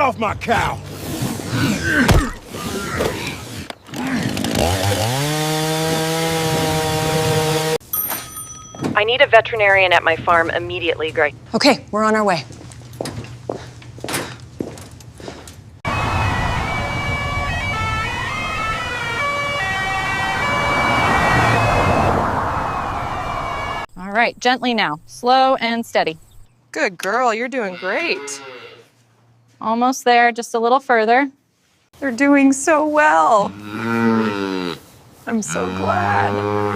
off my cow! I need a veterinarian at my farm immediately, Greg. Okay, we're on our way. All right, gently now. Slow and steady. Good girl, you're doing great. Almost there, just a little further. They're doing so well. I'm so glad.